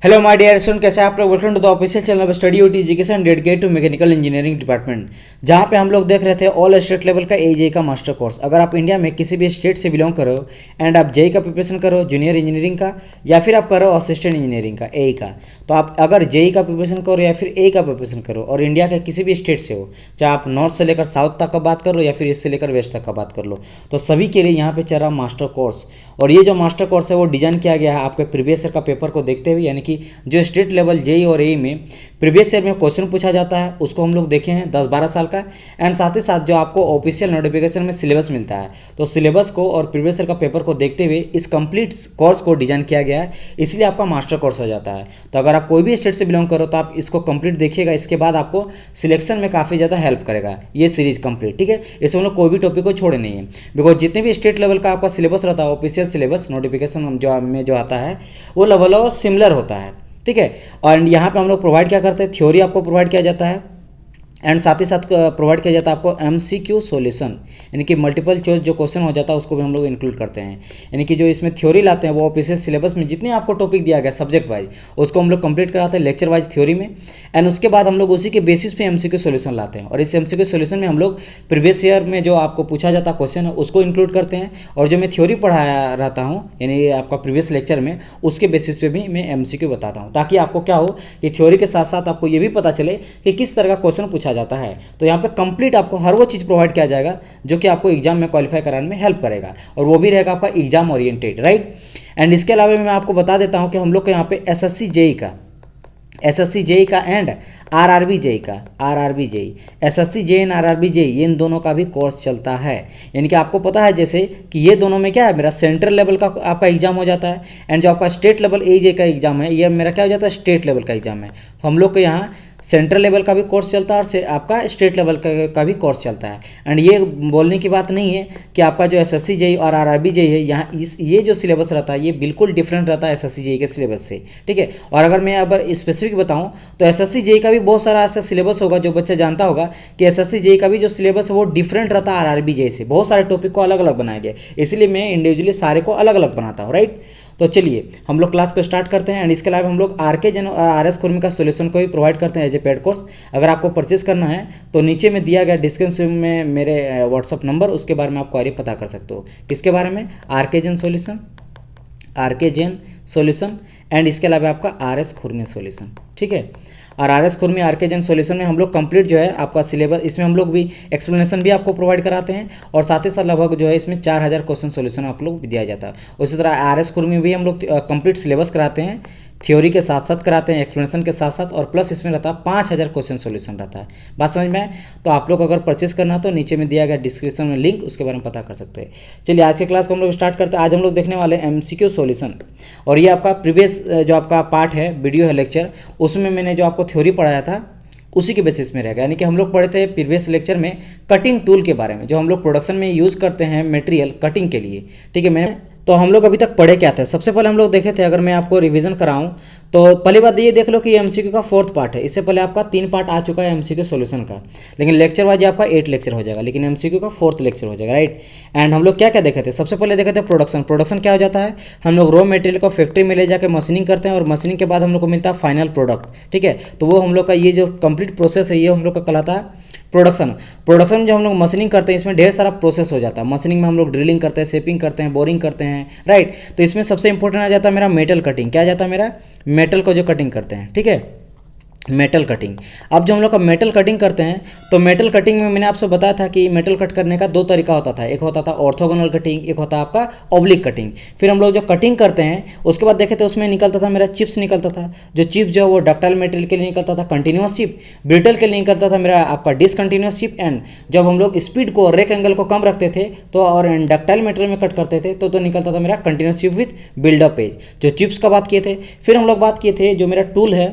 Hello my dear student, कैसे हैं आप लोग। Welcome to the official channel of study UT education dedicated to mechanical engineering department, जहां पे हम लोग देख रहे थे ऑल स्टेट लेवल का एजेई का मास्टर कोर्स। अगर आप इंडिया में किसी भी स्टेट से बिलोंग करो एंड आप जेई का प्रिपरेशन करो, जूनियर इंजीनियरिंग का, या फिर आप करो असिस्टेंट इंजीनियरिंग का एई का, तो आप अगर जेई का प्रिपरेशन करो या फिर एई का प्रिपरेशन करो और इंडिया के किसी भी स्टेट से हो, चाहे आप नॉर्थ से लेकर साउथ तक का बात कर लो या फिर ईस्ट से लेकर वेस्ट तक का बात कर लो, तो सभी के लिए यहाँ पे चल रहा मास्टर कोर्स। और ये जो मास्टर कोर्स है वो डिजाइन किया गया है आपके प्रीवियस ईयर का पेपर को देखते हुए, यानी कि जो स्टेट लेवल जेई और एई में प्रीवियस ईयर में क्वेश्चन पूछा जाता है उसको हम लोग देखे हैं 10-12 साल का। एंड साथ ही साथ जो आपको ऑफिशियल नोटिफिकेशन में सिलेबस मिलता है, तो सिलेबस को और प्रीवियस ईयर का पेपर को देखते हुए इस कंप्लीट कोर्स को डिजाइन किया गया है, इसलिए आपका मास्टर कोर्स हो जाता है। तो अगर आप कोई भी स्टेट से बिलोंग करो तो आप इसको कंप्लीट देखिएगा, इसके बाद आपको सिलेक्शन में काफ़ी ज़्यादा हेल्प करेगा ये सीरीज कंप्लीट। ठीक है, इसमें हम लोग कोई भी टॉपिक को छोड़े नहीं है, बिकॉज जितने भी स्टेट लेवल का आपका सिलेबस रहता है, ऑफिशियल सिलेबस नोटिफिकेशन जो आता है वो लेवल और सिमिलर होता है। ठीक है, और यहाँ पे हम लोग प्रोवाइड क्या करते हैं, थ्योरी आपको प्रोवाइड किया जाता है एंड साथ ही साथ प्रोवाइड किया जाता है आपको एमसीक्यू सॉल्यूशन, यानी कि मल्टीपल चॉइस जो क्वेश्चन हो जाता है उसको भी हम लोग इंक्लूड करते हैं। यानी कि जो इसमें थ्योरी लाते हैं वो ऑफिशियल सिलेबस में जितने आपको टॉपिक दिया गया सब्जेक्ट वाइज उसको हम लोग कंप्लीट कराते हैं लेक्चर वाइज थ्योरी में, एंड उसके बाद हम लोग उसी के बेसिस पे एमसीक्यू सॉल्यूशन लाते हैं। और इस एमसीक्यू सॉल्यूशन में हम लोग प्रीवियस ईयर में जो आपको पूछा जाता क्वेश्चन है उसको इंक्लूड करते हैं, और जो मैं थ्योरी पढ़ाया रहता हूँ यानी आपका प्रीवियस लेक्चर में उसके बेसिस पे भी मैं एमसीक्यू बताता हूँ, ताकि आपको क्या हो कि थ्योरी के साथ साथ आपको ये भी पता चले कि किस तरह का क्वेश्चन पूछा जाता है। तो यहाँ पे कंप्लीट आपको हर वो चीज़ प्रोवाइड किया जाएगा जो कि आपको एग्जाम में क्वालिफाई कराने में हेल्प करेगा, और वो भी रहेगा आपका एग्जाम ओरिएंटेड, राइट। एंड इसके अलावा मैं आपको बता देता हूँ कि हम लोग के यहाँ पे एसएससी जेई का and RRB JE SSC JE and RRB JE, ये इन दोनों का भी कोर्स चलता है। यानी कि आपको पता है जैसे कि ये दोनों में क्या है, मेरा सेंट्रल लेवल का आपका एग्जाम हो जाता है, एंड जो आपका स्टेट लेवल एजेई का एग्जाम है ये मेरा क्या हो जाता है, स्टेट लेवल का एग्जाम है। हम लोग के यहाँ सेंट्रल लेवल का भी कोर्स चलता है और आपका स्टेट लेवल का भी कोर्स चलता है। एंड ये बोलने की बात नहीं है कि आपका जो एसएससी जेई और आरआरबी जेई है यहाँ ये जो सिलेबस रहता है ये बिल्कुल डिफरेंट रहता है एसएससी जेई के सिलेबस से। ठीक है, और अगर मैं अगर स्पेसिफिक बताऊँ तो एसएससी जेई का भी बहुत सारा ऐसा सिलेबस होगा जो बच्चा जानता होगा कि एसएससी जेई का भी जो सिलेबस है वो डिफरेंट रहता है आरआरबी जेई से। बहुत सारे टॉपिक को अलग अलग बनाया गया, इसलिए मैं इंडिविजुअली सारे को अलग अलग बनाता हूँ, राइट। तो चलिए हम लोग क्लास को स्टार्ट करते हैं। एंड इसके अलावा हम लोग आरएस खुरमी का सॉल्यूशन को भी प्रोवाइड करते हैं एज ए पेड कोर्स। अगर आपको परचेज करना है तो नीचे में दिया गया डिस्क्रिप्शन में मेरे व्हाट्सअप नंबर, उसके बारे में आप क्वेरी पता कर सकते हो। किसके बारे में, आरके जैन सॉल्यूशन एंड इसके अलावा आपका आरएस खुरमी सॉल्यूशन। ठीक है, और आरएस खुरमी आरके जैन सॉल्यूशन में हम लोग कंप्लीट जो है आपका सिलेबस, इसमें हम लोग भी एक्सप्लेनेशन भी आपको प्रोवाइड कराते हैं, और साथ ही साथ लगभग जो है इसमें 4000 क्वेश्चन सॉल्यूशन आप लोग भी दिया जाता है। उसी तरह आरएस खुरमी भी हम लोग कंप्लीट सिलेबस कराते हैं, थ्योरी के साथ साथ कराते हैं, एक्सप्लेनेशन के साथ साथ, और प्लस इसमें रहता है 5000 क्वेश्चन सॉल्यूशन रहता है। बात समझ में आए? तो आप लोग अगर परचेस करना तो नीचे में दिया गया डिस्क्रिप्शन में लिंक, उसके बारे में पता कर सकते हैं। चलिए आज के क्लास को हम लोग स्टार्ट करते हैं। आज हम लोग देखने वाले हैं एमसीक्यू सॉल्यूशन, और ये आपका प्रीवियस जो आपका पार्ट है, वीडियो है, लेक्चर, उसमें मैंने जो आपको थ्योरी पढ़ाया था उसी के बेसिस में रहेगा। यानी कि हम लोग पढ़े थे प्रीवियस लेक्चर में कटिंग टूल के बारे में, जो हम लोग प्रोडक्शन में यूज़ करते हैं मटेरियल कटिंग के लिए। ठीक है, मैंने तो हम लोग अभी तक पढ़े क्या थे, सबसे पहले हम लोग देखे थे, अगर मैं आपको रिवीजन कराऊं तो पहली बात ये देख लो कि एमसीक्यू का 4th पार्ट है। इससे पहले आपका 3 पार्ट आ चुका है एमसीक्यू सॉल्यूशन का, लेकिन लेक्चर वाइज आपका 8 लेक्चर हो जाएगा, लेकिन एमसीक्यू का 4th लेक्चर हो जाएगा, राइट। एंड हम लोग क्या क्या देखे थे, सबसे पहले देखे थे प्रोडक्शन क्या हो जाता है, हम लोग रॉ मटेरियल को फैक्ट्री में ले जाकर मशीनिंग करते हैं, और मशीनिंग के बाद हम लोग को मिलता है फाइनल प्रोडक्ट। ठीक है, तो वो हम लोग का ये जो कंप्लीट प्रोसेस है ये हम लोग का कहलाता है प्रोडक्शन में जो हम लोग मशीनिंग करते हैं इसमें ढेर सारा प्रोसेस हो जाता है। मशीनिंग में हम लोग ड्रिलिंग करते हैं, शेपिंग करते हैं, बोरिंग करते हैं, राइट। तो इसमें सबसे इंपॉर्टेंट आ जाता है मेरा मेटल कटिंग। क्या आ जाता है मेरा, मेटल को जो कटिंग करते हैं। ठीक है, मेटल कटिंग। अब जो हम लोग का मेटल कटिंग करते हैं तो मेटल कटिंग में मैंने आपसे बताया था कि मेटल कट करने का 2 तरीका होता था, एक होता था ऑर्थोगोनल कटिंग, एक होता आपका ऑब्लिक कटिंग। फिर हम लोग जो कटिंग करते हैं उसके बाद देखे थे उसमें निकलता था मेरा चिप्स निकलता था, जो चिप्स जो है वो डक्टाइल मटेरियल के लिए निकलता था, कंटिन्यूस चिप, ब्रिटल के लिए निकलता था मेरा आपका डिसकंटिन्यूस चिप। एंड जब हम लोग स्पीड को और रेक एंगल को कम रखते थे तो और डक्टाइल मटेरियल में कट करते थे तो निकलता था मेरा continuous chip with buildup edge, जो चिप्स का बात किए थे। फिर हम लोग बात किए थे जो मेरा टूल है,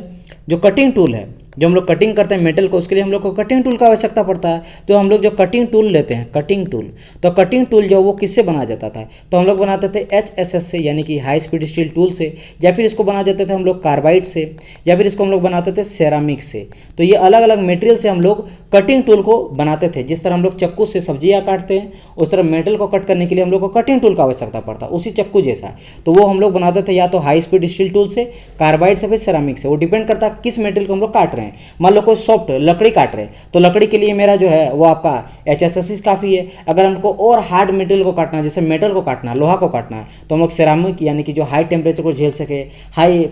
जो कटिंग टूल है, जो हम लोग कटिंग करते हैं मेटल को, उसके लिए हम लोग को कटिंग टूल का आवश्यकता पड़ता है। तो हम लोग जो कटिंग टूल लेते हैं, कटिंग टूल, तो कटिंग टूल जो वो किससे बना जाता था, तो हम लोग बनाते थे HSS से, यानी कि हाई स्पीड स्टील टूल से, या फिर इसको बना देते थे हम लोग कार्बाइड से, या फिर इसको हम लोग बनाते थे सेरामिक से। तो ये अलग अलग मटेरियल से हम लोग कटिंग टूल को बनाते थे। जिस तरह हम लोग चक्कू से सब्जियां काटते हैं, उस तरह मेटल को कट करने के लिए हम लोग को कटिंग टूल का आवश्यकता पड़ता, उसी चक्कू जैसा। तो वो हम लोग बनाते थे या तो हाई स्पीड स्टील टूल से, कार्बाइड से, फिर सेरामिक से। वो डिपेंड करता है किस मेटल को हम लोग काट रहे हैं। मान लो कोई सॉफ्ट लकड़ी काट रहे हैं, तो लकड़ी के लिए मेरा जो है वो आपका HSS काफ़ी है। अगर हमको और हार्ड मटेरियल को काटना है, जैसे मेटल को काटना है, लोहा को काटना है, तो हम लोग सेरामिक यानी कि जो हाई टेम्परेचर को झेल सके, हाई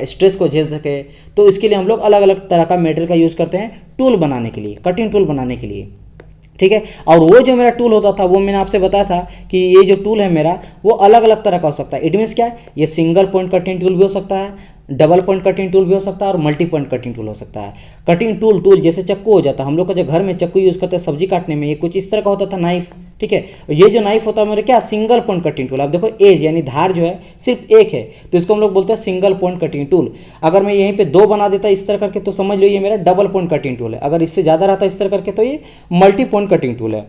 स्ट्रेस को झेल सके, तो इसके लिए हम लोग अलग अलग तरह का मेटल का यूज़ करते हैं टूल बनाने के लिए, कटिंग टूल बनाने के लिए। ठीक है। और वो जो मेरा टूल होता था, वो मैंने आपसे बताया था कि ये जो टूल है मेरा, वो अलग अलग तरह का हो सकता है। इट मीन्स क्या है, ये सिंगल पॉइंट कटिंग टूल भी हो सकता है, डबल पॉइंट कटिंग टूल भी हो सकता है, और मल्टी पॉइंट कटिंग टूल हो सकता है। कटिंग टूल जैसे चक्कू हो जाता है, हम लोग का जो घर में चक्कू यूज़ करते हैं सब्जी काटने में, ये कुछ इस तरह का होता था नाइफ। ठीक है। ये जो नाइफ होता है मेरे क्या, सिंगल पॉइंट कटिंग टूल। आप देखो एज यानी धार जो है सिर्फ एक है, तो इसको हम लोग बोलते हैं सिंगल पॉइंट कटिंग टूल। अगर मैं यहीं पे 2 बना देता इस तरह करके, तो समझ लो ये मेरा डबल पॉइंट कटिंग टूल है। अगर इससे ज़्यादा रहता इस तरह करके, तो ये मल्टी पॉइंट कटिंग टूल है।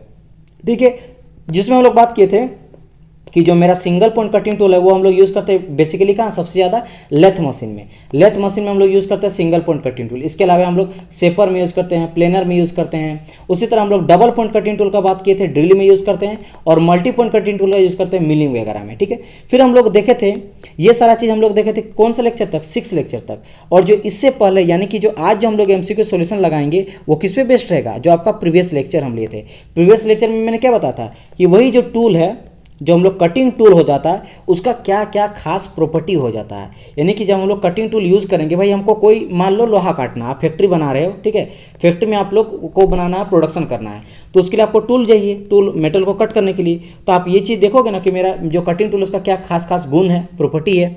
ठीक है। जिसमें हम लोग बात किए थे कि जो मेरा सिंगल पॉइंट कटिंग टूल है, वो हम लोग यूज़ करते हैं बेसिकली कहाँ, सबसे ज़्यादा लेथ मशीन में। लेथ मशीन में हम लोग यूज़ करते हैं सिंगल पॉइंट कटिंग टूल। इसके अलावा हम लोग शेपर में यूज़ करते हैं, प्लेनर में यूज़ करते हैं। उसी तरह हम लोग डबल पॉइंट कटिंग टूल का बात किए थे, ड्रिल में यूज़ करते हैं, और मल्टी पॉइंट कटिंग टूल का यूज़ करते हैं मिलिंग वगैरह में। ठीक है। फिर हम लोग देखे थे, ये सारा चीज़ हम लोग देखे थे कौन सा लेक्चर तक, 6 लेक्चर तक। और जो इससे पहले यानी कि जो आज जो हम लोग MCQ सॉल्यूशन लगाएंगे, वो किस पे बेस्ड रहेगा, जो आपका प्रीवियस लेक्चर हम लिए थे। प्रीवियस लेक्चर में मैंने क्या बताया था कि वही जो टूल है, जो हम लोग कटिंग टूल हो जाता है, उसका क्या क्या खास प्रॉपर्टी हो जाता है। यानी कि जब हम लोग कटिंग टूल यूज़ करेंगे, भाई हमको कोई मान लो लोहा काटना, आप फैक्ट्री बना रहे हो, ठीक है, फैक्ट्री में आप लोग को बनाना है, प्रोडक्शन करना है, तो उसके लिए आपको टूल चाहिए, टूल मेटल को कट करने के लिए। तो आप ये चीज़ देखोगे ना कि मेरा जो कटिंग टूल उसका क्या खास खास गुण है, प्रॉपर्टी है।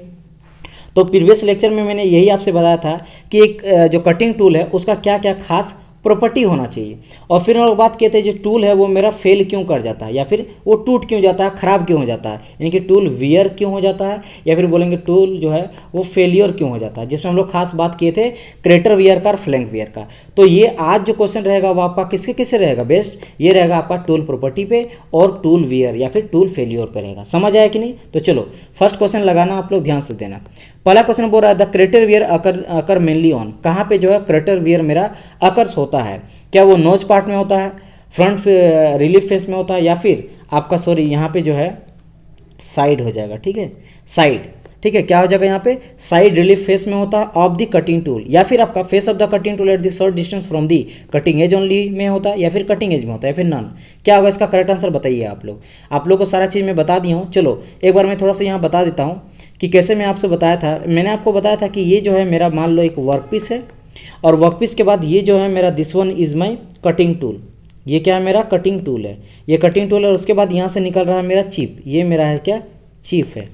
तो प्रीवियस लेक्चर में मैंने यही आपसे बताया था कि एक जो कटिंग टूल है उसका क्या क्या खास प्रॉपर्टी होना चाहिए। और फिर हम लोग बात किए थे जो टूल है वो मेरा फेल क्यों कर जाता है, या फिर वो टूट क्यों जाता है, ख़राब क्यों हो जाता है, यानी कि टूल वियर क्यों हो जाता है, या फिर बोलेंगे टूल जो है वो फेलियर क्यों हो जाता है, जिसमें हम लोग खास बात किए थे क्रेटर वियर का और फ्लैंक वियर का। तो ये आज जो क्वेश्चन रहेगा वो आपका किसके किससे रहेगा बेस्ट, ये रहेगा आपका टूल प्रॉपर्टी पे और टूल वियर या फिर टूल फेलियर पे रहेगा। समझ आया कि नहीं। तो चलो फर्स्ट क्वेश्चन लगाना, आप लोग ध्यान से देना। पहला क्वेश्चन बोल रहा है the crater wear occur mainly on, कहाँ पे जो है क्रेटर वियर मेरा अकर्स होता है। क्या वो नोज पार्ट में होता है, फ्रंट रिलीफ फेस में होता है, या फिर आपका सॉरी यहाँ पे जो है साइड हो जाएगा। ठीक है, साइड। ठीक है, क्या हो जाएगा यहाँ पे, साइड रिलीफ फेस में होता है ऑफ द कटिंग टूल, या फिर आपका face of the cutting tool at the short distance from the cutting edge only में होता है, या फिर कटिंग एज में होता है, या फिर नन। क्या होगा इसका करेक्ट आंसर बताइए आप लोग। आप लोग को सारा चीज़ मैं बता दिया हूँ। चलो एक बार मैं थोड़ा सा यहाँ बता देता हूँ कि कैसे मैं आपसे बताया था। मैंने आपको बताया था कि ये जो है मेरा मान लो एक वर्क पीस है, और वर्क पीस के बाद ये जो है मेरा this one is my cutting tool. ये क्या है, मेरा कटिंग टूल है, ये कटिंग टूल है। और उसके बाद यहाँ से निकल रहा है मेरा चिप, ये मेरा है क्या, चिप है।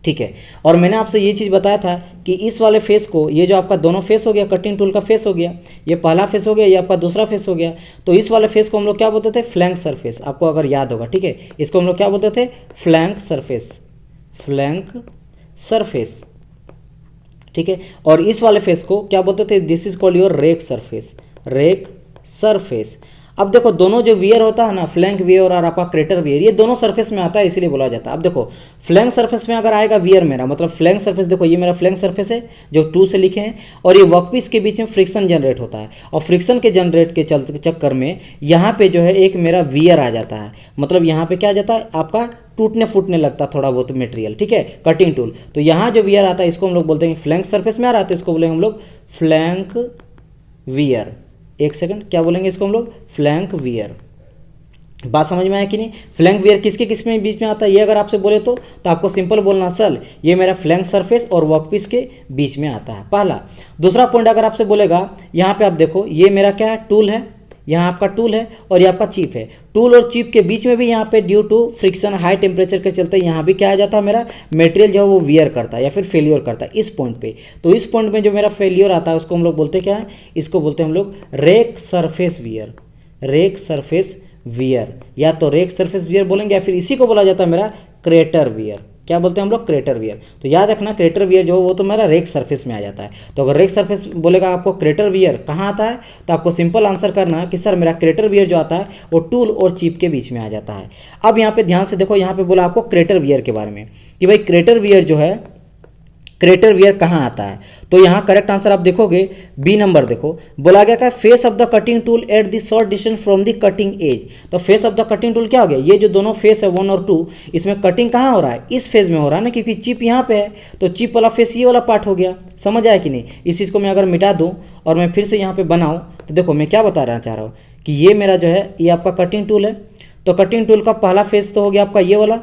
ठीक है, और मैंने आपसे ये चीज़ बताया था कि इस वाले फेस को, ये जो आपका दोनों फेस हो गया, कटिंग टूल का फेस हो गया, ये पहला फेस हो गया, ये आपका दूसरा फेस हो गया। तो इस वाले फेस को हम लोग क्या बोलते थे, फ्लैंक सरफेस। आपको अगर याद होगा, ठीक है, इसको हम लोग क्या बोलते थे, फ्लैंक सरफेस, फ्लैंक सरफेस। ठीक है, और इस वाले फेस को क्या बोलते थे, this is called your rake surface, rake surface. अब देखो दोनों जो वियर होता है ना, फ्लैंक वियर और आपका क्रेटर वियर, ये दोनों सरफेस में आता है, इसलिए बोला जाता है। अब देखो फ्लैंक सरफेस में अगर आएगा वियर मेरा, मतलब फ्लैंक सरफेस, देखो ये मेरा फ्लैंक सरफेस है जो 2 से लिखे हैं, और ये वर्कपीस के बीच में फ्रिक्शन जनरेट होता है, और फ्रिक्शन के जनरेट के चक्कर में यहाँ पे जो है एक मेरा वियर आ जाता है। मतलब यहाँ पे क्या आ जाता है, आपका टूटने फूटने लगता है थोड़ा बहुत मटेरियल। ठीक है, कटिंग टूल। तो यहाँ जो वियर आता है इसको हम लोग बोलते हैं फ्लैंक सरफेस में आ रहा है, तो इसको बोलेंगे हम लोग फ्लैंक वियर। एक सेकंड, क्या बोलेंगे इसको हम लोग, फ्लैंक वियर। बात समझ में आया कि नहीं। फ्लैंक वियर किसके किस में बीच में आता है, ये अगर आपसे बोले तो आपको सिंपल बोलना, सर ये मेरा फ्लैंक सरफेस और वर्कपीस के बीच में आता है, पहला। दूसरा पॉइंट अगर आपसे बोलेगा, यहाँ पे आप देखो ये मेरा क्या है, टूल है, यहाँ आपका टूल है और ये आपका चिप है। टूल और चिप के बीच में भी यहाँ पे due to friction high temperature के चलते यहाँ भी क्या आ जाता है, मेरा मटेरियल जो है वो वियर करता है या फिर फेलियर करता है इस पॉइंट पे। तो इस पॉइंट में जो मेरा फेलियर आता है उसको हम लोग बोलते हैं क्या है, इसको बोलते हैं हम लोग rake surface wear, rake surface wear, या तो रेक सरफेस वियर बोलेंगे, या फिर इसी को बोला जाता है मेरा क्रेटर वियर। क्या बोलते हैं हम लोग, क्रेटर वियर। तो याद रखना क्रेटर वियर जो वो तो मेरा रेक सरफेस में आ जाता है। तो अगर रेक सरफेस बोलेगा आपको क्रेटर वियर कहाँ आता है, तो आपको सिंपल आंसर करना है कि सर मेरा क्रेटर वियर जो आता है वो टूल और चिप के बीच में आ जाता है। अब यहाँ पे ध्यान से देखो, यहाँ पे बोला आपको क्रेटर वियर के बारे में कि भाई क्रेटर वियर जो है, क्रेटर वियर कहाँ आता है। तो यहाँ करेक्ट आंसर आप देखोगे बी नंबर, देखो बोला गया क्या, face of the cutting tool at the short distance from the cutting edge. तो face of the cutting tool क्या हो गया, ये जो दोनों फेस है 1 और 2, इसमें कटिंग कहाँ हो रहा है, इस फेज में हो रहा है ना, क्योंकि चिप यहाँ पे है, तो चिप वाला फेस ये वाला पार्ट हो गया। समझ आया कि नहीं। इस चीज़ को मैं अगर मिटा दूँ और मैं फिर से यहाँ पे बनाऊँ, तो देखो मैं क्या बता चाह रहा हूँ कि ये मेरा जो है ये आपका कटिंग टूल है। तो कटिंग टूल का पहला फेस तो हो गया आपका ये वाला,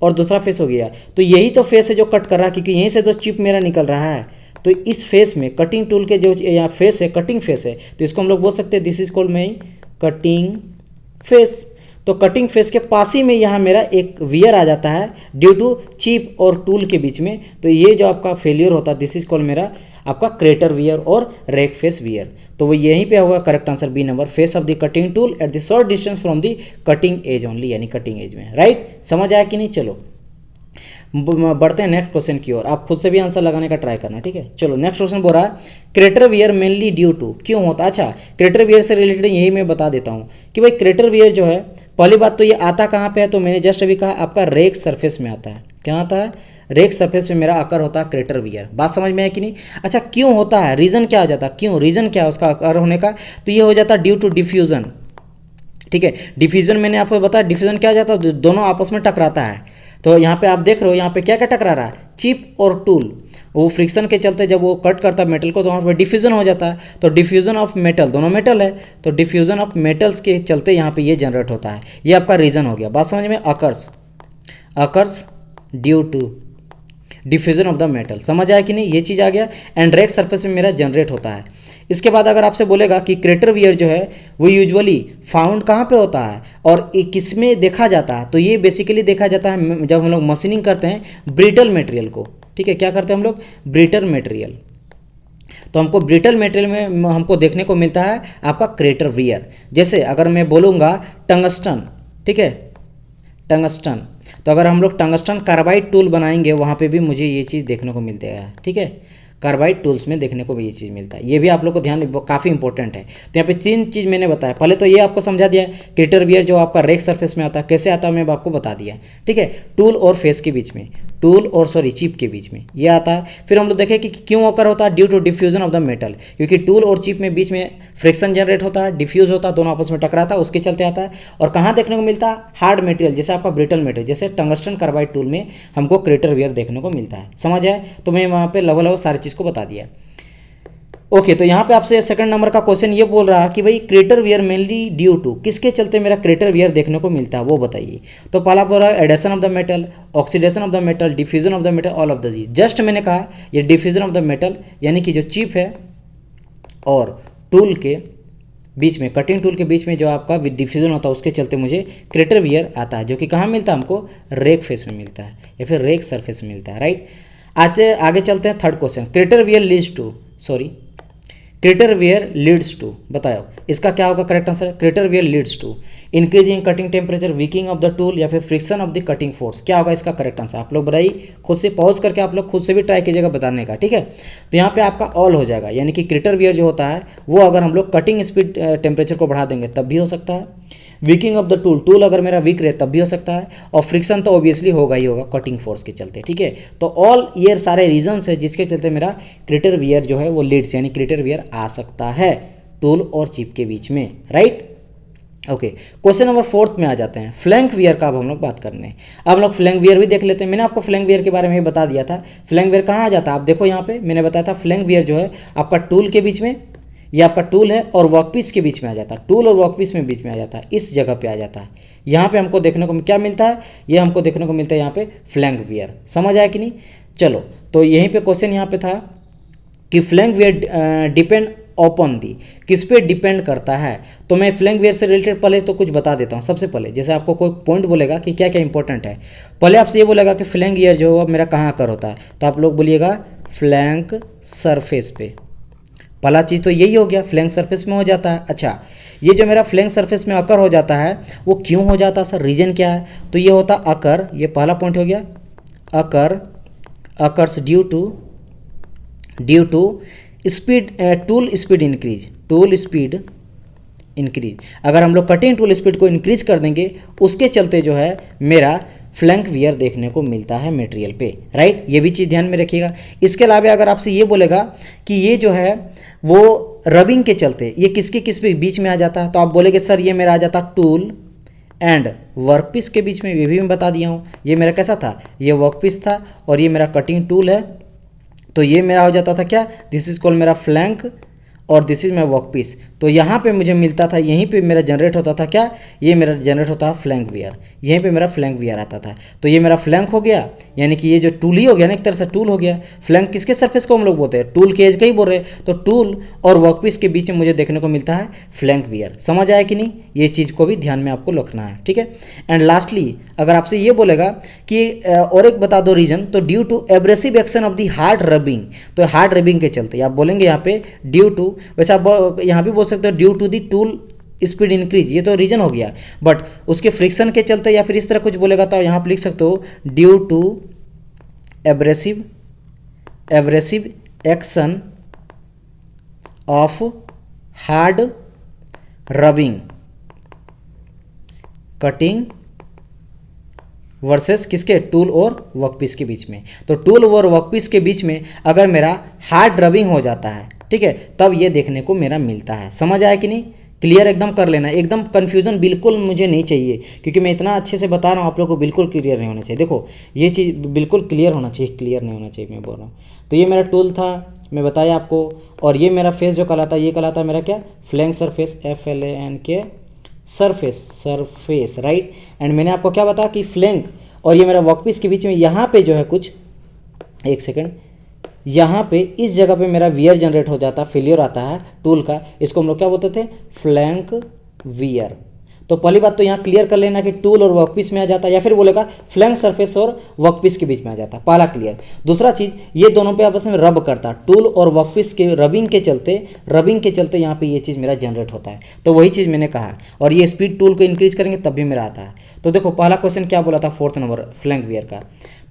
और दूसरा फेस हो गया, तो यही तो फेस है जो कट कर रहा है, क्योंकि यहीं से तो चिप मेरा निकल रहा है। तो इस फेस में कटिंग टूल के जो यहाँ फेस है, कटिंग फेस है, तो इसको हम लोग बोल सकते हैं this is called my cutting face. तो कटिंग फेस के पास ही में यहाँ मेरा एक वियर आ जाता है ड्यू टू चिप और टूल के बीच में। तो ये जो आपका फेलियर होता है दिस इज कॉल्ड मेरा आपका क्रेटर वियर और रेक फेस वियर। तो वो यहीं पे होगा correct answer B number, face of the cutting tool at the short distance from the cutting edge only, यानी कटिंग एज में। राइट, समझ आया कि नहीं। चलो बढ़ते हैं नेक्स्ट क्वेश्चन की ओर, आप खुद से भी आंसर लगाने का ट्राई करना, ठीक है। चलो नेक्स्ट क्वेश्चन बोल रहा है crater wear mainly due to, क्यों होता है। अच्छा, क्रेटर वियर से रिलेटेड यही मैं बता देता हूँ कि भाई क्रेटर वियर जो है, पहली बात तो ये आता कहाँ पे है, तो मैंने जस्ट अभी कहा आपका रेक सरफेस में आता है। क्या आता है, रेक सरफेस में मेरा आकर होता है क्रेटर वियर। बात समझ में है कि नहीं। अच्छा, क्यों होता है, रीजन क्या हो जाता है, क्यों, रीजन क्या है उसका आकर होने का, तो ये हो जाता है ड्यू टू डिफ्यूजन। ठीक है, डिफ्यूजन मैंने आपको बताया, डिफ्यूजन क्या हो जाता है, दोनों आपस में टकराता है। तो यहाँ पे आप देख रहे हो, यहाँ पे क्या क्या टकरा रहा है, चिप और टूल। वो फ्रिक्शन के चलते जब वो कट करता है मेटल को, तो वहाँ पे डिफ्यूजन हो जाता है। तो डिफ्यूजन ऑफ मेटल, दोनों मेटल है, तो डिफ्यूजन ऑफ मेटल्स के चलते यहाँ पे ये जनरेट होता है। ये आपका रीजन हो गया। बात समझ में, occurs due to diffusion of the metal. समझ आया कि नहीं, ये चीज़ आ गया। एंड रेक सरफेस में मेरा जनरेट होता है। इसके बाद अगर आपसे बोलेगा कि क्रेटर वियर जो है वो यूजुअली फाउंड कहाँ पे होता है और किस में देखा जाता है, तो ये बेसिकली देखा जाता है जब हम लोग मशीनिंग करते हैं ब्रिटल मटेरियल को। ठीक है, क्या करते हैं हम लोग, ब्रिटल मटेरियल। तो हमको ब्रिटल मटेरियल में हमको देखने को मिलता है आपका क्रेटर वियर। जैसे अगर मैं बोलूँगा टंगस्टन, ठीक है, टंगस्टन, तो अगर हम लोग टंगस्टन कार्बाइड टूल बनाएंगे वहाँ पे भी मुझे ये चीज़ देखने को मिलता है। ठीक है, कार्बाइड टूल्स में देखने को भी ये चीज़ मिलता है। ये भी आप लोग को ध्यान, काफ़ी इंपॉर्टेंट है। तो यहाँ पे 3 चीज़ मैंने बताया। पहले तो ये आपको समझा दिया क्रेटर वियर जो आपका रेक सरफेस में आता है, कैसे आता है मैं आपको बता दिया। ठीक है, टूल और फेस के बीच में, टूल और चिप के बीच में ये आता है। फिर हम लोग देखें कि क्यों अकर होता है, due to diffusion of the metal, क्योंकि टूल और चिप में बीच में फ्रिक्शन जनरेट होता है, डिफ्यूज होता है, दोनों आपस में टकराता है, उसके चलते आता है। और कहाँ देखने को मिलता है, हार्ड मटेरियल, जैसे आपका ब्रिटल मटेरियल, जैसे टंगस्टन कार्बाइड टूल में हमको क्रेटर वियर देखने को मिलता है। समझ आया। तो मैं वहाँ पे लगभग सारी चीज़ को बता दिया। ओके, तो यहाँ पे आपसे सेकंड नंबर का क्वेश्चन ये बोल रहा है कि भाई crater wear mainly due to, किसके चलते मेरा क्रेटर वियर देखने को मिलता है वो बताइए। तो पहला बोल रहा है adhesion of the metal, oxidation of the metal, diffusion of the metal, all of the जी। जस्ट मैंने कहा ये डिफ्यूजन ऑफ द मेटल, यानी कि जो चिप है और टूल के बीच में, कटिंग टूल के बीच में जो आपका डिफ्यूजन होता है, उसके चलते मुझे क्रेटर वियर आता है, जो कि कहाँ मिलता है हमको, रेक फेस में मिलता है या फिर रेक सरफेस में मिलता है। राइट, आगे चलते हैं third question, crater wear leads to, crater wear leads to, बताओ इसका क्या होगा correct answer. Crater wear leads to increase in cutting temperature, weakening of the tool, या फिर friction of the cutting force. क्या होगा इसका करेक्ट आंसर, आप लोग बताइए, खुद से पॉज करके आप लोग खुद से भी ट्राई कीजिएगा बताने का। ठीक है, तो यहाँ पे आपका ऑल हो जाएगा, यानी कि क्रेटर वियर जो होता है वो अगर हम लोग कटिंग स्पीड टेम्परेचर को बढ़ा देंगे तब भी हो सकता है, वीकिंग ऑफ द टूल, टूल अगर मेरा वीक रहे तब भी हो सकता है, और फ्रिक्शन तो ऑब्वियसली होगा ही होगा कटिंग फोर्स के चलते। ठीक है, तो ऑल ये सारे रीजंस है जिसके चलते मेरा क्रेटर वियर जो है वो लीड्स, यानी क्रेटर वियर आ सकता है टूल और चिप के बीच में। राइट, ओके, क्वेश्चन नंबर 4 में आ जाते हैं, फ्लैंक वियर का अब हम लोग बात करने हैं। अब हम लोग फ्लैंक वियर भी देख लेते हैं। मैंने आपको फ्लैंक वियर के बारे में बता दिया था। फ्लैंक वियर कहाँ आ जाता है, आप देखो यहाँ पे मैंने बताया था, फ्लैंक वियर जो है आपका टूल के बीच में, ये आपका टूल है और वर्कपीस के बीच में आ जाता है, टूल और वर्कपीस में बीच में आ जाता है, इस जगह पे आ जाता है। यहाँ पे हमको देखने को क्या मिलता है, ये हमको देखने को मिलता है यहाँ पे फ्लैंक वियर। समझ आया कि नहीं। चलो, तो यहीं पे क्वेश्चन यहाँ पे था कि फ्लैंक वियर डिपेंड ओपन दी, किस पे डिपेंड करता है। तो मैं फ्लैंक वियर से रिलेटेड पहले तो कुछ बता देता हूँ। सबसे पहले जैसे आपको कोई पॉइंट बोलेगा कि क्या क्या इंपॉर्टेंट है, पहले आपसे ये बोलेगा कि फ्लैंक वियर जो है मेरा कहाँ कर होता है, तो आप लोग बोलिएगा फ्लैंक सरफेस पे। पहला चीज़ तो यही हो गया, फ्लैंक सरफेस में हो जाता है। अच्छा, ये जो मेरा फ्लैंक सरफेस में अकर हो जाता है वो क्यों हो जाता है सर, रीजन क्या है, तो ये होता अकर, ये पहला पॉइंट हो गया, occurs due to tool speed increase. अगर हम लोग कटिंग टूल स्पीड को इंक्रीज कर देंगे उसके चलते जो है मेरा फ्लैंक वियर देखने को मिलता है मटेरियल पे, राइट। ये भी चीज़ ध्यान में रखिएगा। इसके अलावा अगर आपसे ये बोलेगा कि ये जो है वो रबिंग के चलते ये किस बीच में आ जाता है, तो आप बोलेगे सर ये मेरा आ जाता टूल एंड वर्कपीस के बीच में। ये भी मैं बता दिया हूँ। ये मेरा कैसा था, ये वर्कपीस था और ये मेरा कटिंग टूल है, तो ये मेरा हो जाता था क्या, दिस इज कॉल्ड मेरा फ्लैंक और this is my workpiece. तो यहाँ पे मुझे मिलता था, यहीं पे मेरा जनरेट होता था क्या, ये मेरा जनरेट होता है फ्लैंक वियर, यहीं पे मेरा फ्लैंक वियर आता था। तो ये मेरा फ्लैंक हो गया, यानी कि ये जो टूल ही हो गया ना, एक तरह से टूल हो गया। फ्लैंक किसके सरफेस को हम लोग बोलते हैं, टूल के एज का ही बोल रहे हैं। तो टूल और वर्क पीस के बीच में मुझे देखने को मिलता है फ्लैंक वियर। समझ आया कि नहीं, ये चीज़ को भी ध्यान में आपको रखना है, ठीक है। एंड लास्टली अगर आपसे ये बोलेगा कि और एक बता दो रीजन, तो due to abrasive action of the hard rubbing, तो हार्ड रबिंग के चलते आप बोलेंगे यहाँ पे ड्यू टू, वैसे आप यहाँ भी बोल सकते हो due to the tool speed increase, ये तो रीजन हो गया, बट उसके फ्रिक्शन के चलते या फिर इस तरह कुछ बोलेगा तो यहाँ पे लिख सकते हो due to abrasive action of hard rubbing cutting versus किसके, टूल और वर्कपीस के बीच में। तो टूल और वर्कपीस के बीच में अगर मेरा हार्ड रबिंग हो जाता है, ठीक है, तब ये देखने को मेरा मिलता है। समझ आया कि नहीं, क्लियर एकदम कर लेना, एकदम कन्फ्यूजन बिल्कुल मुझे नहीं चाहिए, क्योंकि मैं इतना अच्छे से बता रहा हूँ, आप लोग को बिल्कुल क्लियर नहीं होना चाहिए। देखो ये चीज़ बिल्कुल क्लियर होना चाहिए, क्लियर नहीं होना चाहिए मैं बोल रहा हूँ। तो ये मेरा टूल था, मैं बताया आपको, और ये मेरा फेस जो कहलाता है, ये कहलाता है मेरा क्या, flank surface, FLANK surface, right. And मैंने आपको क्या बताया कि फ्लैंक और ये मेरा वर्कपीस के बीच में यहाँ पे जो है कुछ, एक सेकेंड, यहाँ पे इस जगह पे मेरा वियर जनरेट हो जाता, फेलियर आता है टूल का, इसको हम लोग क्या बोलते थे, फ्लैंक वियर। तो पहली बात तो यहाँ क्लियर कर लेना कि टूल और वर्कपीस में आ जाता, या फिर बोलेगा फ्लैंक सरफेस और वर्कपीस के बीच में आ जाता, पहला क्लियर। दूसरा चीज़, ये दोनों पे आपस में रब करता, टूल और वर्कपीस के रबिंग के चलते यहाँ पे ये चीज़ मेरा जनरेट होता है। तो वही चीज़ मैंने कहा, और ये स्पीड टूल को इंक्रीज करेंगे तब भी मेरा आता है। तो देखो पहला क्वेश्चन क्या बोला था, 4th नंबर फ्लैंक वियर का।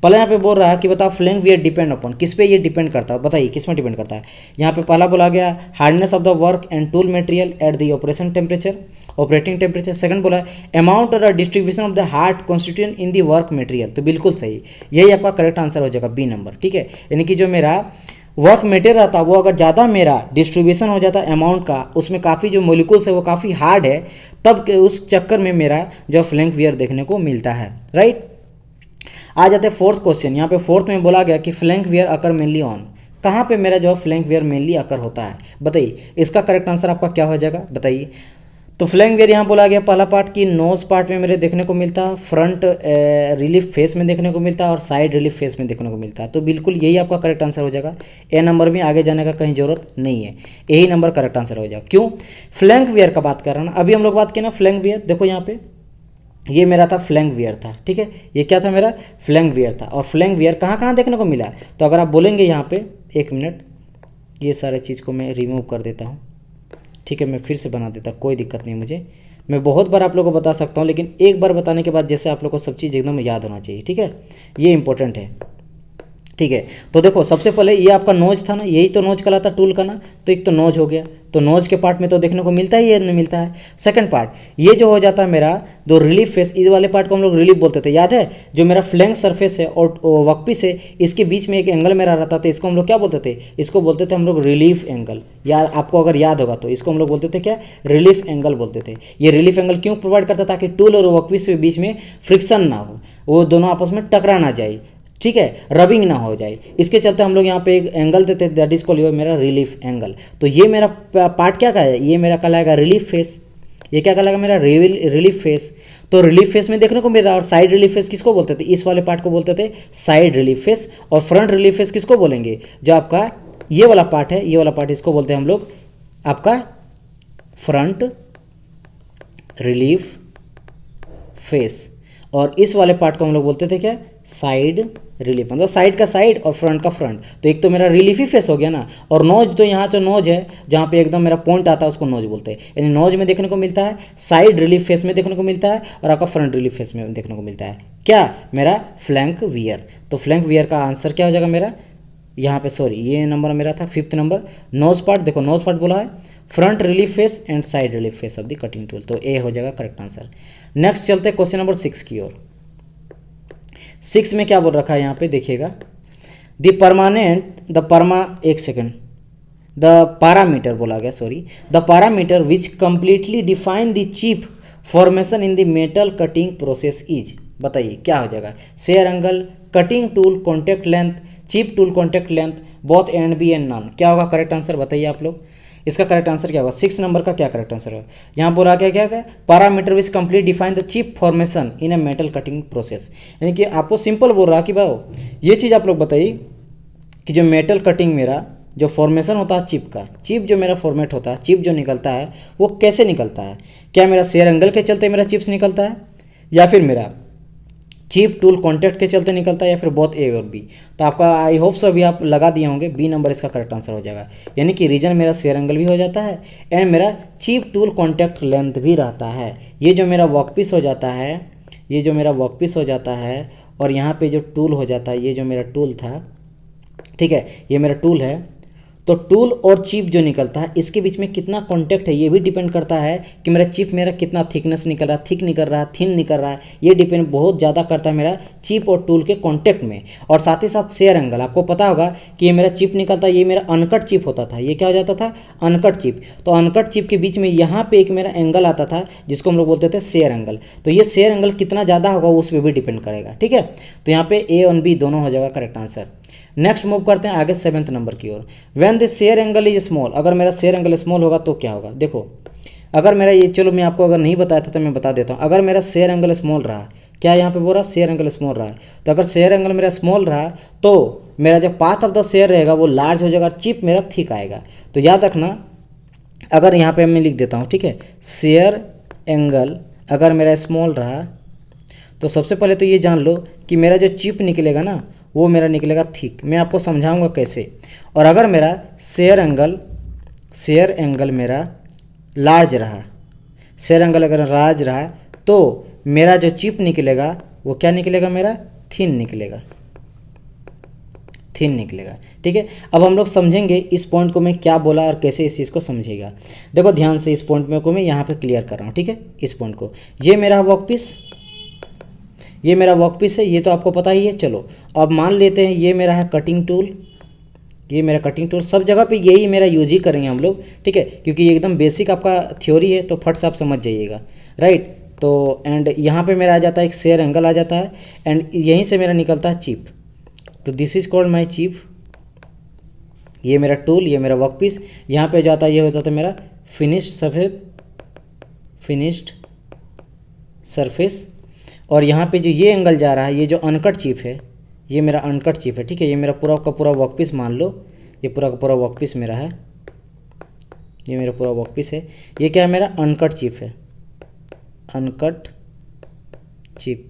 पहले यहाँ पे बोल रहा है कि बताओ फ्लैंक वियर डिपेंड अपॉन, किस पे ये डिपेंड करता है, बताइए किस में डिपेंड करता है। यहाँ पे पहला बोला गया hardness of the work and tool material at the operating temperature. Second बोला अमाउंट और distribution of the hard constituent in the work material. तो बिल्कुल सही, यही आपका करेक्ट आंसर हो जाएगा, बी नंबर, ठीक है। यानी कि जो मेरा वर्क मटेरियल रहता है वो अगर ज़्यादा मेरा डिस्ट्रीब्यूशन हो जाता है अमाउंट का, उसमें काफ़ी जो मोलिकुल्स है वो काफ़ी हार्ड है, तब के उस चक्कर में मेरा जो फ्लैंक वियर देखने को मिलता है, राइट। आ जाते हैं 4th क्वेश्चन। यहाँ पे 4th में बोला गया कि flank wear occur mainly on, कहाँ पे मेरा जो फ्लैंक वियर मेनली अकर होता है, बताइए इसका करेक्ट आंसर आपका क्या हो जाएगा, बताइए। तो फ्लैंक वियर यहाँ बोला गया पहला पार्ट की नोज पार्ट में मेरे देखने को मिलता है, फ्रंट रिलीफ फेस में देखने को मिलता है और साइड रिलीफ फेस में देखने को मिलता है। तो बिल्कुल यही आपका करेक्ट आंसर हो जाएगा। ए नंबर में आगे जाने का कहीं जरूरत नहीं है, यही नंबर करेक्ट आंसर हो जाएगा। क्यों, फ्लैंक वियर का बात कर रहा ना, अभी हम लोग बात किए ना फ्लैंक वियर, देखो यहाँ पे ये मेरा था फ्लैंक वियर था, ठीक है, ये क्या था मेरा फ्लैंक वियर था। और फ्लैंक वियर कहाँ कहाँ देखने को मिला, तो अगर आप बोलेंगे यहाँ पे, एक मिनट, ये सारे चीज़ को मैं रिमूव कर देता हूँ, ठीक है, मैं फिर से बना देता, कोई दिक्कत नहीं मुझे, मैं बहुत बार आप लोगों को बता सकता हूँ, लेकिन एक बार बताने के बाद जैसे आप लोग को सब चीज़ एकदम याद होना चाहिए, ठीक है, ये इंपॉर्टेंट है, ठीक है। तो देखो सबसे पहले ये आपका नोज था ना, यही तो नोज कहलाता टूल का ना, तो एक तो नोज हो गया, तो नोज के पार्ट में तो देखने को मिलता ही है, नहीं मिलता है। सेकंड पार्ट ये जो हो जाता है मेरा दो रिलीफ फेस, इस वाले पार्ट को हम लोग रिलीफ बोलते थे, याद है, जो मेरा फ्लैंक सरफेस है और वर्कपीस है, इसके बीच में एक एंगल मेरा रहता था, इसको हम लोग क्या बोलते थे, इसको बोलते थे हम लोग रिलीफ एंगल। याद आपको अगर याद होगा तो इसको हम लोग बोलते थे क्या, रिलीफ एंगल बोलते थे। ये रिलीफ एंगल क्यों प्रोवाइड करता था, ताकि टूल और वर्कपीस के बीच में फ्रिक्शन ना हो, वो दोनों आपस में टकरा ना जाए, ठीक है, रबिंग ना हो जाए, इसके चलते हम लोग यहाँ पे एक एंगल देते हैं, दैट इज कॉल्ड मेरा रिलीफ एंगल। तो ये मेरा पार्ट क्या है, ये मेरा कहलाएगा रिलीफ फेस, ये क्या कहलाएगा मेरा रिलीफ फेस। तो रिलीफ फेस में देखने को मिल रहा है, और साइड रिलीफ फेस किसको बोलते थे, इस वाले पार्ट को बोलते थे साइड रिलीफ फेस, और फ्रंट रिलीफ फेस किसको बोलेंगे, जो आपका ये वाला पार्ट है, ये वाला पार्ट इसको बोलते हैं हम लोग आपका फ्रंट रिलीफ फेस, और इस वाले पार्ट को हम लोग बोलते थे क्या, साइड रिलीफ, मतलब साइड का साइड और फ्रंट का फ्रंट। तो एक तो मेरा रिलीफी फेस हो गया ना, और नोज तो यहाँ जो नोज है जहाँ पे एकदम मेरा पॉइंट आता है उसको नोज बोलते हैं। यानी नोज में देखने को मिलता है, साइड रिलीफ फेस में देखने को मिलता है, और आपका फ्रंट रिलीफ फेस में देखने को मिलता है क्या, मेरा फ्लैंक वियर। तो फ्लैंक वियर का आंसर क्या हो जाएगा मेरा यहाँ पे, सॉरी ये नंबर मेरा था 5th नंबर। नोज पार्ट, देखो नोज पार्ट बोला है, front relief face and side relief face of the cutting tool, तो ए हो जाएगा करेक्ट आंसर। नेक्स्ट चलते हैं क्वेश्चन नंबर 6 की ओर। 6 में क्या बोल रखा है यहाँ पे देखिएगा, द पैरामीटर बोला गया, sorry, the parameter which completely define the chip formation in the metal cutting process is, बताइए क्या हो जाएगा, shear angle, cutting tool contact length, chip tool contact length, both and B and none. क्या होगा correct answer, बताइए आप लोग, इसका करेक्ट आंसर क्या होगा, 6 नंबर का क्या करेक्ट आंसर होगा। यहाँ बोला क्या क्या क्या, parameter which complete define the chip formation in a metal cutting process, यानी कि आपको सिंपल बोल रहा है कि भाई ये चीज़ आप लोग बताइए कि जो मेटल कटिंग मेरा जो फॉर्मेशन होता है चिप का, चिप जो मेरा फॉर्मेट होता है, चिप जो निकलता है वो कैसे निकलता है, क्या मेरा शेयर एंगल के चलते मेरा चिप्स निकलता है, या फिर मेरा चिप टूल कॉन्टैक्ट के चलते निकलता है, या फिर बोथ ए और बी। तो आपका आई होप सो अभी आप लगा दिए होंगे, बी नंबर इसका करेक्ट आंसर हो जाएगा। यानी कि रीजन मेरा शेयर एंगल भी हो जाता है एंड मेरा चिप टूल कॉन्टैक्ट लेंथ भी रहता है। ये जो मेरा वर्कपीस हो जाता है, ये जो मेरा वर्कपीस हो जाता है, और यहाँ पे जो टूल हो जाता है, ये जो मेरा टूल था, ठीक है, ये मेरा टूल है, तो टूल और चिप जो निकलता है इसके बीच में कितना कांटेक्ट है ये भी डिपेंड करता है कि मेरा चिप मेरा कितना थिकनेस निकल रहा है, थिक निकल रहा है, थिन निकल रहा है, ये डिपेंड बहुत ज़्यादा करता है मेरा चिप और टूल के कांटेक्ट में। और साथ ही साथ शेयर एंगल, आपको पता होगा कि ये मेरा चिप निकलता है, ये मेरा अनकट चिप होता था, ये क्या हो जाता था, अनकट चिप। तो अनकट चिप के बीच में यहाँ पे एक मेरा एंगल आता था जिसको हम लोग बोलते थे शेयर एंगल। तो ये शेयर एंगल कितना ज़्यादा होगा उस पर भी डिपेंड करेगा, ठीक है। तो यहाँ पे ए और बी दोनों हो जाएगा करेक्ट आंसर। नेक्स्ट मूव करते हैं आगे 7th नंबर की ओर। When the shear angle is small, अगर मेरा शेयर एंगल स्मॉल होगा तो क्या होगा, देखो अगर मेरा ये, चलो मैं आपको अगर नहीं बताया था तो मैं बता देता हूँ। अगर मेरा शेयर एंगल स्मॉल रहा, क्या यहाँ पे बोल रहा, शेयर एंगल स्मॉल रहा है, तो अगर शेयर एंगल मेरा स्मॉल रहा तो मेरा जो पाथ ऑफ द शेयर रहेगा वो लार्ज हो जाएगा, चिप मेरा थिक आएगा। तो याद रखना, अगर यहाँ पे मैं लिख देता हूँ, ठीक है, शेयर एंगल अगर मेरा स्मॉल रहा तो सबसे पहले तो ये जान लो कि मेरा जो चिप निकलेगा ना वो मेरा निकलेगा थिक। मैं आपको समझाऊंगा कैसे। और अगर मेरा शेयर एंगल मेरा लार्ज रहा, शेयर एंगल अगर लार्ज रहा तो मेरा जो चिप निकलेगा वो क्या निकलेगा, मेरा थिन निकलेगा, थिन निकलेगा, ठीक है। अब हम लोग समझेंगे इस पॉइंट को मैं क्या बोला और कैसे इस चीज़ को समझेगा। देखो ध्यान से, इस पॉइंट में को मैं यहाँ पे क्लियर कर रहा हूँ, ठीक है। इस पॉइंट को, ये मेरा वर्कपीस, ये मेरा वर्कपीस है, ये तो आपको पता ही है। चलो अब मान लेते हैं ये मेरा है कटिंग टूल, ये मेरा कटिंग टूल, सब जगह पे यही मेरा यूज ही करेंगे हम लोग, ठीक है, क्योंकि ये एकदम बेसिक आपका थ्योरी है तो फट से आप समझ जाइएगा, राइट। तो एंड यहाँ पे मेरा आ जाता है एक शेयर एंगल आ जाता है एंड यहीं से मेरा निकलता है चिप। तो this is called my chip, ये मेरा टूल, ये मेरा वर्कपीस, यहाँ पे जाता है, ये होता था मेरा फिनिश्ड सरफेस। और यहाँ पे जो ये एंगल जा रहा है, ये जो अनकट चिप है, ये मेरा अनकट चिप है, ठीक है। ये मेरा पूरा का पूरा वर्कपीस मान लो, ये पूरा का पूरा वर्कपीस मेरा है, ये मेरा पूरा वर्कपीस है। ये क्या है, मेरा अनकट चिप है, अनकट चिप,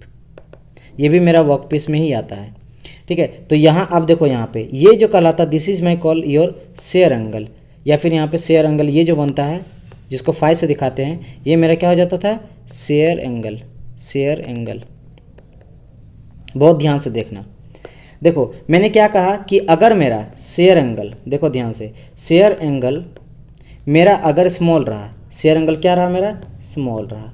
ये भी मेरा वर्कपीस में ही आता है, ठीक है। तो यहाँ आप देखो, यहाँ पे ये जो कहलाता, this is my call your shear angle, या फिर यहाँ पे शेयर एंगल ये जो बनता है जिसको 5 से दिखाते हैं, ये मेरा क्या हो जाता था, शेयर एंगल, शेयर एंगल। बहुत ध्यान से देखना, देखो मैंने क्या कहा कि अगर मेरा शेयर एंगल, देखो ध्यान से, शेयर एंगल मेरा अगर स्मॉल रहा, शेयर एंगल क्या रहा मेरा, स्मॉल रहा,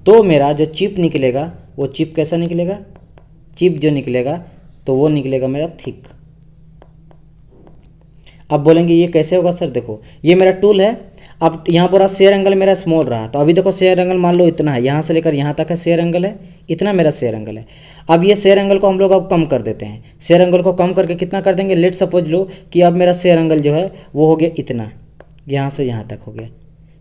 तो मेरा जो चिप निकलेगा वो चिप कैसा निकलेगा, चिप जो निकलेगा तो वो निकलेगा मेरा थिक। अब बोलेंगे ये कैसे होगा सर, देखो ये मेरा टूल है, अब यहाँ पूरा शेयर एंगल मेरा स्मॉल रहा, तो अभी देखो शेयर एंगल मान लो इतना है, यहाँ से लेकर यहाँ तक है शेयर एंगल है, इतना मेरा शेयर एंगल है। अब ये शेयर एंगल को हम लोग अब कम कर देते हैं, शेयर एंगल को कम करके कितना कर देंगे, लेट सपोज लो कि अब मेरा शेयर एंगल जो है वो हो गया इतना, यहाँ से यहाँ तक हो गया,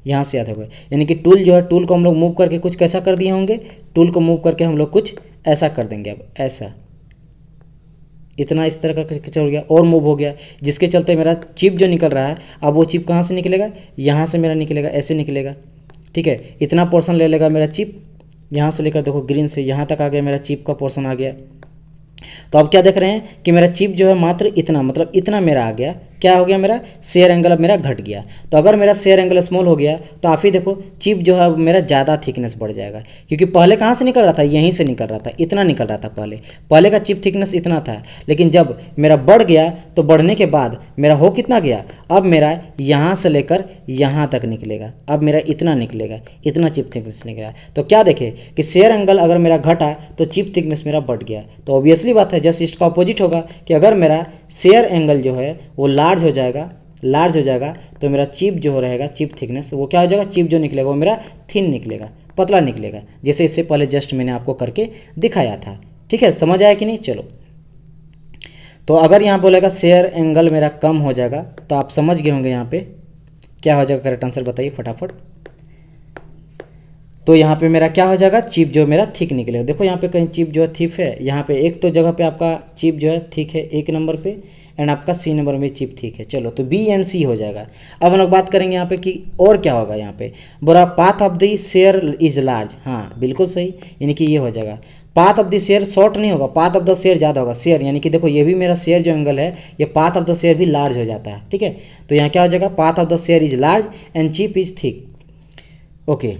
यहाँ से यहाँ तक हो गया। यानी कि टूल जो है, टूल को हम लोग मूव करके कुछ कैसा कर दिए होंगे, टूल को मूव करके हम लोग कुछ ऐसा कर देंगे, अब ऐसा इतना इस तरह का चल गया और मूव हो गया, जिसके चलते मेरा चिप जो निकल रहा है, अब वो चिप कहाँ से निकलेगा, यहाँ से मेरा निकलेगा, ऐसे निकलेगा, ठीक है। इतना पोर्शन ले लेगा मेरा चिप, यहाँ से लेकर देखो ग्रीन से यहाँ तक आ गया, मेरा चिप का पोर्शन आ गया, तो अब क्या देख रहे हैं कि मेरा चिप जो है मात्र इतना, मतलब इतना मेरा आ गया, क्या हो गया मेरा शेयर एंगल अब मेरा घट गया। तो अगर मेरा शेयर एंगल स्मॉल हो गया तो आप ही देखो चिप जो है अब मेरा ज़्यादा थिकनेस बढ़ जाएगा, क्योंकि पहले कहाँ से निकल रहा था, यहीं से निकल रहा था, इतना निकल रहा था पहले का चिप थिकनेस इतना था, लेकिन जब मेरा बढ़ गया तो बढ़ने के बाद मेरा हो कितना गया, अब मेरा यहाँ से लेकर यहाँ तक निकलेगा, अब मेरा इतना निकलेगा, इतना चिप थिकनेस निकलेगा। तो क्या देखे कि शेयर एंगल अगर मेरा घटा तो चिप थिकनेस मेरा बढ़ गया। तो ऑब्वियसली बात है, जस्ट इसका अपोजिट होगा कि अगर मेरा शेयर एंगल जो है वो लार्ज हो जाएगा तो मेरा चिप जो रहेगा, चिप थिकनेस वो क्या हो जाएगा, चिप जो निकलेगा वो मेरा थिन निकलेगा, पतला निकलेगा, जैसे इससे पहले जस्ट मैंने आपको करके दिखाया था। ठीक है, समझ आया कि नहीं। चलो, तो अगर यहाँ बोलेगा शेयर एंगल मेरा कम हो जाएगा तो आप समझ गए होंगे यहाँ पे क्या हो जाएगा, करेक्ट आंसर बताइए फटाफट। तो यहाँ पे मेरा क्या हो जाएगा, चिप जो मेरा थिक निकलेगा। देखो यहाँ पे कहीं चिप जो है थिक है, यहाँ पे एक तो जगह पे आपका चिप जो है थिक है एक नंबर पे, एंड आपका सी नंबर में चिप थिक है। चलो, तो बी एंड सी हो जाएगा। अब हम लोग बात करेंगे यहाँ पे कि और क्या होगा। यहाँ पे बोला path of the shear is large, हाँ बिल्कुल सही, यानी कि ये हो जाएगा। Path of the share short नहीं होगा, पाथ ऑफ द शेयर ज़्यादा होगा, शेयर यानी कि देखो ये भी मेरा शेयर जो एंगल है ये पाथ ऑफ द शेयर भी लार्ज हो जाता है। ठीक है, तो यहाँ क्या हो जाएगा, path of the shear is large and chip is thick. Okay,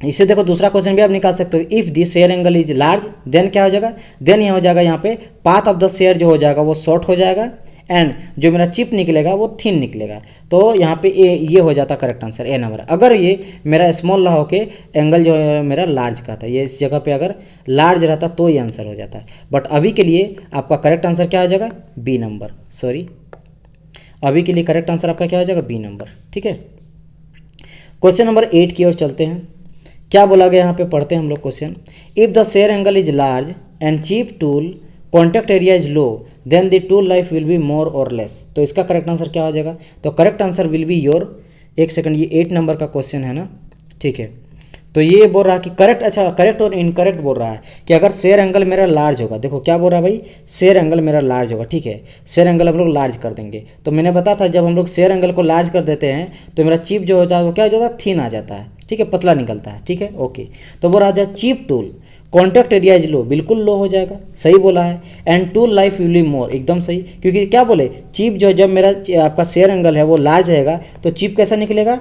इससे देखो दूसरा क्वेश्चन भी आप निकाल सकते हो, if the shear angle is large then क्या हो जाएगा, देन ये हो जाएगा यहाँ पे पाथ ऑफ द शेयर जो हो जाएगा वो शॉर्ट हो जाएगा एंड जो मेरा चिप निकलेगा वो थिन निकलेगा। तो यहाँ पे ये हो जाता करेक्ट आंसर ए नंबर। अगर ये मेरा स्मॉल रहा हो के एंगल जो है मेरा लार्ज का था, ये इस जगह पे अगर लार्ज रहता तो ये आंसर हो जाता है, बट अभी के लिए आपका करेक्ट आंसर क्या हो जाएगा, बी नंबर। सॉरी, अभी के लिए करेक्ट आंसर आपका क्या हो जाएगा, बी नंबर। ठीक है, क्वेश्चन नंबर 8 की ओर चलते हैं। क्या बोला गया यहाँ पे, पढ़ते हैं हम लोग question. If the shear angle is large and chip tool contact area is low then the tool life will be more और लेस। तो इसका करेक्ट आंसर क्या हो जाएगा, तो correct answer will be your, एक सेकंड, ये 8 नंबर का क्वेश्चन है ना। ठीक है, तो ये बोल रहा है कि करेक्ट, अच्छा करेक्ट और इनकरेक्ट बोल रहा है कि अगर शेयर एंगल मेरा लार्ज होगा, देखो क्या बोल रहा है भाई, शेयर एंगल मेरा लार्ज होगा। ठीक है, शेयर एंगल हम लोग लार्ज कर देंगे, तो मैंने बताया था जब हम लोग शेयर एंगल को लार्ज कर देते हैं तो मेरा चिप जो होता है वो क्या हो जाता है, थिन आ जाता है। ठीक है, पतला निकलता है। ठीक है, ओके, तो बोल रहा है chip tool contact area is लो, बिल्कुल लो हो जाएगा, सही बोला है। And tool life will be मोर, एकदम सही, क्योंकि क्या बोले, चिप जो जब मेरा आपका शेयर एंगल है वो लार्ज रहेगा तो चिप कैसा निकलेगा,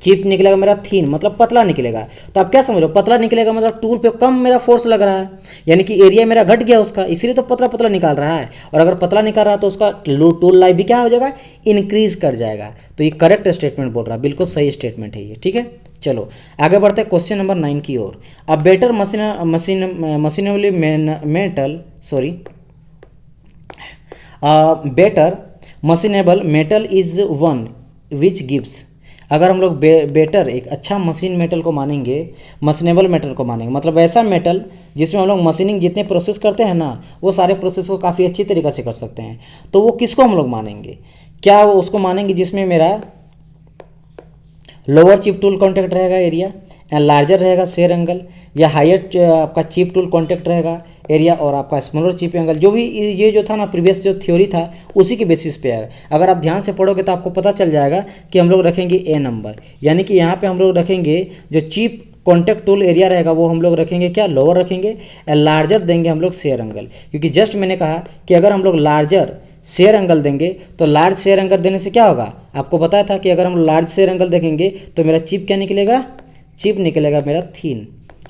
चिप निकलेगा मेरा थीन, मतलब पतला निकलेगा। तो आप क्या समझ रहे हो, पतला निकलेगा मतलब टूल पे कम मेरा फोर्स लग रहा है, यानी कि एरिया मेरा घट गया उसका, इसीलिए तो पतला पतला निकाल रहा है। और अगर पतला निकाल रहा है तो उसका टूल लाइफ भी क्या हो जाएगा, इंक्रीज कर जाएगा। तो ये करेक्ट स्टेटमेंट बोल रहा है, बिल्कुल सही स्टेटमेंट है ये। ठीक है, चलो आगे बढ़ते हैं क्वेश्चन नंबर 9 की ओर। अब better machinably metal, sorry, better machinable metal is one which gives. अगर हम लोग बेटर एक अच्छा मशीन मेटल को मानेंगे, मशीनेबल मेटल को मानेंगे, मतलब ऐसा मेटल जिसमें हम लोग मशीनिंग जितने प्रोसेस करते हैं ना वो सारे प्रोसेस को काफ़ी अच्छी तरीक़े से कर सकते हैं, तो वो किसको हम लोग मानेंगे, क्या वो उसको मानेंगे जिसमें मेरा लोअर चिप टूल कॉन्टैक्ट रहेगा एरिया एंड लार्जर रहेगा शेयर एंगल, या हायर आपका चिप टूल कॉन्टैक्ट रहेगा एरिया और आपका स्मॉलर चिप एंगल। जो भी ये जो था ना प्रीवियस जो थ्योरी था उसी के बेसिस पे है। अगर आप ध्यान से पढ़ोगे तो आपको पता चल जाएगा कि हम लोग रखेंगे ए नंबर, यानी कि यहाँ पे हम लोग रखेंगे जो चिप कॉन्टैक्ट टूल एरिया रहेगा वो हम लोग रखेंगे क्या, लोअर रखेंगे, एंड लार्जर देंगे हम लोग शेयर एंगल, क्योंकि जस्ट मैंने कहा कि अगर हम लोग लार्जर शेयर एंगल देंगे तो लार्ज शेयर एंगल देने से क्या होगा, आपको बताया था कि अगर हम लार्ज शेयर एंगल देखेंगे तो मेरा चिप क्या निकलेगा, चिप निकलेगा मेरा थीन,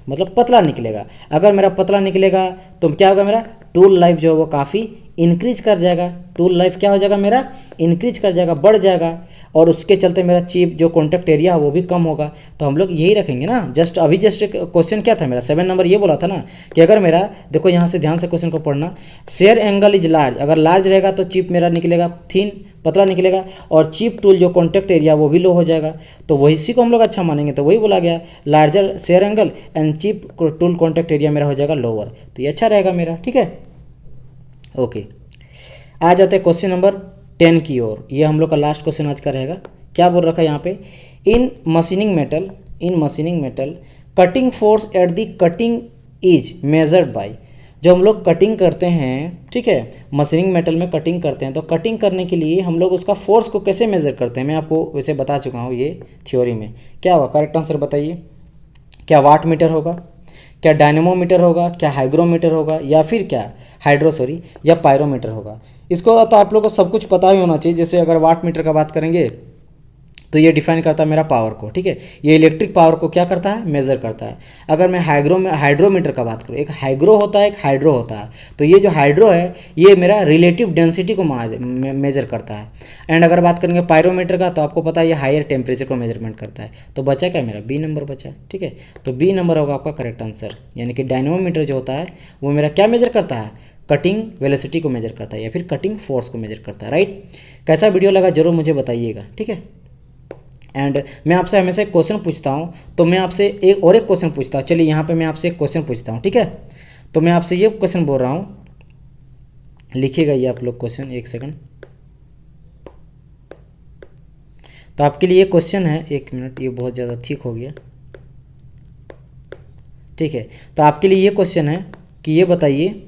मतलब पतला निकलेगा। अगर मेरा पतला निकलेगा तो क्या होगा, मेरा टूल लाइफ जो है वो काफ़ी इंक्रीज कर जाएगा, टूल लाइफ क्या हो जाएगा मेरा, इंक्रीज कर जाएगा, बढ़ जाएगा, और उसके चलते मेरा चिप जो कॉन्टैक्ट एरिया है वो भी कम होगा। तो हम लोग यही रखेंगे ना। जस्ट अभी जस्ट क्वेश्चन क्या था मेरा 7 नंबर, ये बोला था ना कि अगर मेरा, देखो यहाँ से ध्यान से क्वेश्चन को पढ़ना, शेयर एंगल इज लार्ज, अगर लार्ज रहेगा तो चिप मेरा निकलेगा थिन, पतला निकलेगा, और चिप टूल जो कॉन्टैक्ट एरिया वो भी लो हो जाएगा, तो वही इसी को हम लोग अच्छा मानेंगे। तो वही बोला गया, larger shear angle and chip tool contact area मेरा हो जाएगा लोअर, तो ये अच्छा रहेगा मेरा। ठीक है, ओके, आ जाते हैं क्वेश्चन नंबर 10 की ओर। ये हम लोग का लास्ट क्वेश्चन आज का रहेगा। क्या बोल रखा है यहाँ पे, in machining metal cutting force at the cutting is measured by. जो हम लोग कटिंग करते हैं, ठीक है, मशीनिंग मेटल में कटिंग करते हैं, तो कटिंग करने के लिए हम लोग उसका फोर्स को कैसे मेज़र करते हैं, मैं आपको वैसे बता चुका हूँ ये थ्योरी में। क्या होगा, करेक्ट आंसर बताइए, क्या वाट मीटर होगा, क्या डायनेमोमीटर होगा, क्या हाइग्रोमीटर होगा, या फिर क्या या पायरोमीटर होगा। इसको तो आप लोग को सब कुछ पता ही होना चाहिए। जैसे अगर वाट मीटर का बात करेंगे तो ये डिफाइन करता है मेरा पावर को, ठीक है। ये इलेक्ट्रिक पावर को क्या करता है, मेज़र करता है। अगर मैं हाइड्रोमीटर का बात करूँ, एक हाइग्रो होता है, एक हाइड्रो होता है। तो ये जो हाइड्रो है ये मेरा रिलेटिव डेंसिटी को मेजर करता है। एंड अगर बात करेंगे पायरोमीटर का, तो आपको पता है ये हायर टेम्परेचर को मेजरमेंट करता है। तो बचा क्या मेरा, बी नंबर बचा, ठीक है। तो बी नंबर होगा आपका करेक्ट आंसर। यानी कि डायनेमोमीटर जो होता है वो मेरा क्या मेजर करता है, कटिंग वेलोसिटी को मेजर करता है या फिर कटिंग फोर्स को मेजर करता है, राइट। कैसा वीडियो लगा जरूर मुझे बताइएगा, ठीक है। एंड मैं आपसे हमेशा एक क्वेश्चन पूछता हूँ, तो मैं आपसे एक क्वेश्चन पूछता हूँ। चलिए यहाँ पे मैं आपसे एक क्वेश्चन पूछता हूँ, ठीक है। तो मैं आपसे ये क्वेश्चन बोल रहा हूँ, लिखिएगा ये आप लोग क्वेश्चन, एक सेकंड। तो आपके लिए ये क्वेश्चन है, एक मिनट, ये बहुत ज़्यादा ठीक हो गया, ठीक है। तो आपके लिए ये क्वेश्चन है कि ये बताइए,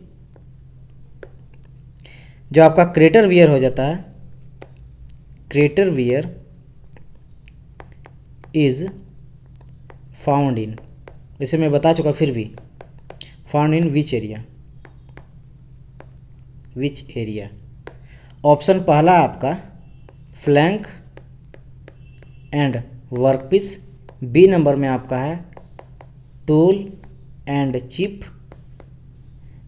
जो आपका क्रेटर वियर हो जाता है, crater wear is found in, वैसे मैं बता चुका फिर भी, found in which area. Option पहला आपका flank and workpiece, B number में आपका है tool and chip,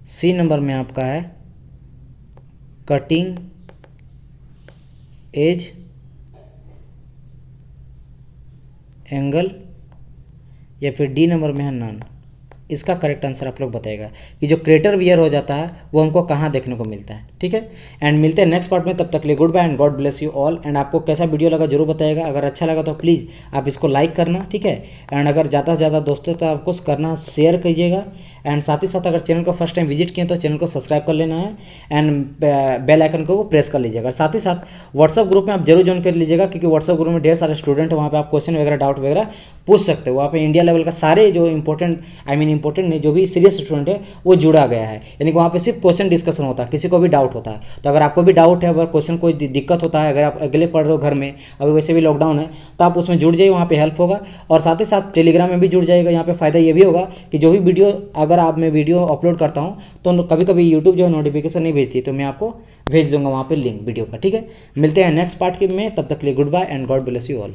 C number में आपका है कटिंग एज एंगल, या फिर डी नंबर में है नन। इसका करेक्ट आंसर आप लोग बताएगा कि जो क्रेटर वियर हो जाता है वो हमको कहाँ देखने को मिलता है, ठीक है। एंड मिलते हैं नेक्स्ट पार्ट में, तब तक के लिए goodbye and God bless you all. And आपको कैसा वीडियो लगा जरूर बताएगा। अगर अच्छा लगा तो प्लीज़ आप इसको लाइक करना, ठीक है। एंड अगर ज़्यादा से ज़्यादा दोस्तों तक आपको करना, शेयर कीजिएगा। एंड साथ ही साथ अगर चैनल को फर्स्ट टाइम विजिट किए तो चैनल को सब्सक्राइब कर लेना है एंड बेल आइकन को प्रेस कर लीजिएगा। साथ ही साथ व्हाट्सअप ग्रुप में आप जरूर ज्वाइन कर लीजिएगा, क्योंकि व्हाट्सअप ग्रुप में ढेर सारे स्टूडेंट हैं, वहाँ पे आप क्वेश्चन वगैरह, डाउट वगैरह पूछ सकते हो। वहाँ पे इंडिया लेवल का सारे जो इंपॉर्टेंट नहीं, जो भी सीरियस स्टूडेंट है वो जुड़ा गया है। यानी कि वहाँ पे सिर्फ क्वेश्चन डिस्कशन होता है, किसी को भी डाउट होता है। तो अगर आपको भी डाउट है, अगर क्वेश्चन कोई दिक्कत होता है, अगर आप अगले पढ़ रहे हो घर में, अभी वैसे भी लॉकडाउन है, तो आप उसमें जुड़ जाइए, वहाँ पे हेल्प होगा। और साथ ही साथ टेलीग्राम में भी जुड़ जाएगा। यहाँ पे फ़ायदा ये भी होगा कि जो भी वीडियो, अगर आप मैं वीडियो अपलोड करता हूँ तो कभी कभी यूट्यूब जो है नोटिफिकेशन नहीं भेजती, तो मैं आपको भेज दूंगा वहाँ पे लिंक वीडियो का, ठीक है। मिलते हैं नेक्स्ट पार्ट के में, तब तक के लिए goodbye and God bless you all.